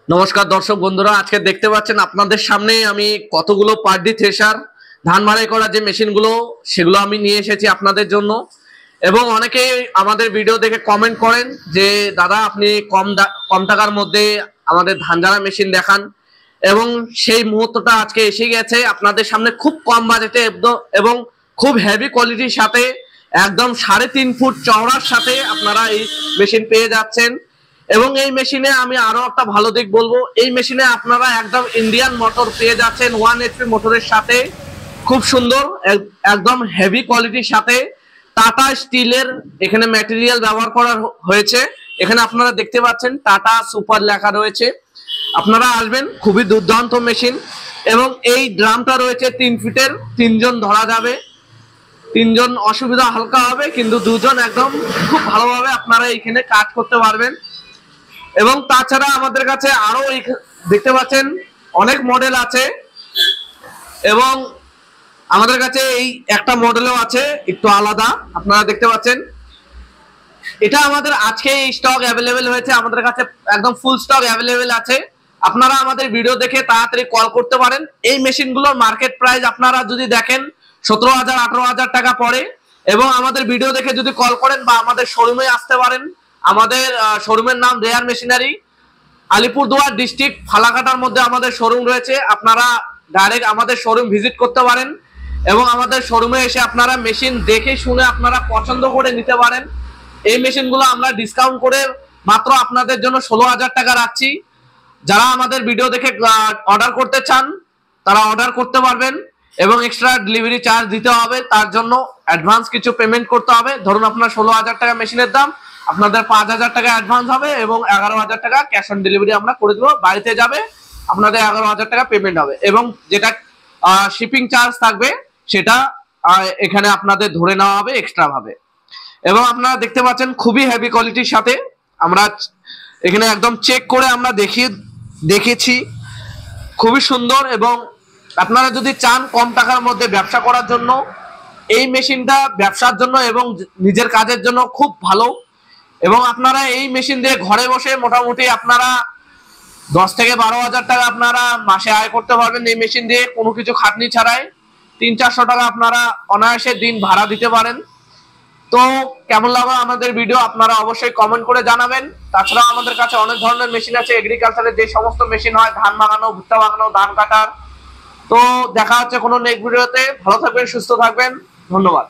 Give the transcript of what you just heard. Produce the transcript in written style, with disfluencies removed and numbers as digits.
নমস্কার দর্শক বন্ধুরা, আজকে দেখতে পাচ্ছেন আপনাদের সামনে আমি কতগুলো পার্টি থ্রেশার ধান মাড়াই করা যে মেশিনগুলো সেগুলো আমি নিয়ে এসেছি আপনাদের জন্য। এবং অনেকেই আমাদের ভিডিও দেখে কমেন্ট করেন যে দাদা আপনি কম টাকার মধ্যে আমাদের ধান ঝাড়া মেশিন দেখান, এবং সেই মুহূর্তটা আজকে এসে গেছে। আপনাদের সামনে খুব কম বাজেটে এবং খুব হেভি কোয়ালিটির সাথে একদম 3.5 ফুট চওড়ার সাথে আপনারা এই মেশিন পেয়ে যাচ্ছেন। এবং এই মেশিনে আমি আরো একটা ভালো দিক বলবো, এই মেশিনে আপনারা একদম ইন্ডিয়ান মোটর পেয়ে যাচ্ছেন 1 HP মোটরের সাথে, খুব সুন্দর একদম হেভি কোয়ালিটির সাথে টাটা স্টিলের এখানে ম্যাটেরিয়াল ব্যবহার করা হয়েছে। এখানে আপনারা দেখতে পাচ্ছেন টাটা সুপার লেখা রয়েছে। আপনারা আসবেন, খুবই দুর্দান্ত মেশিন। এবং এই ড্রামটা রয়েছে 3 ফিটের, 3 জন ধরা যাবে। 3 জন অসুবিধা হালকা হবে, কিন্তু 2 জন একদম খুব ভালোভাবে আপনারা এখানে কাজ করতে পারবেন। এবং তাছাড়া আমাদের কাছে আরো দেখতে পাচ্ছেন অনেক মডেল আছে, এবং আমাদের কাছে এই একটা মডেলও আছে একটু আলাদা, আপনারা দেখতে পাচ্ছেন। এটা আমাদের আজকে এই স্টক অ্যাভেলেবেল হয়েছে, আমাদের কাছে একদম ফুল স্টক অ্যাভেলেবেল আছে। আপনারা আমাদের ভিডিও দেখে তাড়াতাড়ি কল করতে পারেন। এই মেশিনগুলোর মার্কেট প্রাইস আপনারা যদি দেখেন 17,000 18,000 টাকা পড়ে। এবং আমাদের ভিডিও দেখে যদি কল করেন বা আমাদের শোরুমে আসতে পারেন, আমাদের শোরুমের নাম রেয়ার মেশিনারি, আলিপুরদুয়ার ডিস্ট্রিক্ট ফালাকাটার মধ্যে আমাদের শোরুম রয়েছে। আপনারা ডাইরেক্ট আমাদের শোরুম ভিজিট করতে পারেন, এবং আমাদের শোরুমে এসে আপনারা মেশিন দেখে শুনে আপনারা পছন্দ করে নিতে পারেন। এই মেশিনগুলো আমরা ডিসকাউন্ট করে মাত্র আপনাদের জন্য 16,000 টাকা রাখছি। যারা আমাদের ভিডিও দেখে অর্ডার করতে চান তারা অর্ডার করতে পারবেন, এবং এক্সট্রা ডেলিভারি চার্জ দিতে হবে, তার জন্য অ্যাডভান্স কিছু পেমেন্ট করতে হবে। ধরুন আপনার 16,000 টাকা মেশিনের দাম, আপনাদের 5,000 টাকা অ্যাডভান্স হবে এবং 11,000 টাকা ক্যাশ অন ডেলিভারি আমরা করে দেবো, বাড়িতে যাবে, আপনাদের 11,000 টাকা পেমেন্ট হবে। এবং যেটা শিপিং চার্জ থাকবে সেটা এখানে আপনাদের ধরে নেওয়া হবে এক্সট্রা ভাবে। এবং আপনারা দেখতে পাচ্ছেন খুবই হেভি কোয়ালিটির সাথে আমরা এখানে একদম চেক করে আমরা দেখেছি, খুবই সুন্দর। এবং আপনারা যদি চান কম টাকার মধ্যে ব্যবসা করার জন্য, এই মেশিনটা ব্যবসার জন্য এবং নিজের কাজের জন্য খুব ভালো। এবং আপনারা এই মেশিন দিয়ে ঘরে বসে মোটামুটি আপনারা 10 থেকে 12,000 টাকা আপনারা মাসে আয় করতে পারবেন এই মেশিন দিয়ে, কোনো কিছু খাটনি ছাড়াই। 300-400 টাকা আপনারা অনায়াসে দিন ভাড়া দিতে পারেন। তো কেমন লাগলো আমাদের ভিডিও আপনারা অবশ্যই কমেন্ট করে জানাবেন। তাছাড়া আমাদের কাছে অনেক ধরনের মেশিন আছে, এগ্রিকালচারের যে সমস্ত মেশিন হয়, ধান ভাঙানো, ভুট্টা ভাঙানো, ধান কাটার। তো দেখা হচ্ছে কোনো নেক্সট ভিডিওতে। ভালো থাকবেন, সুস্থ থাকবেন, ধন্যবাদ।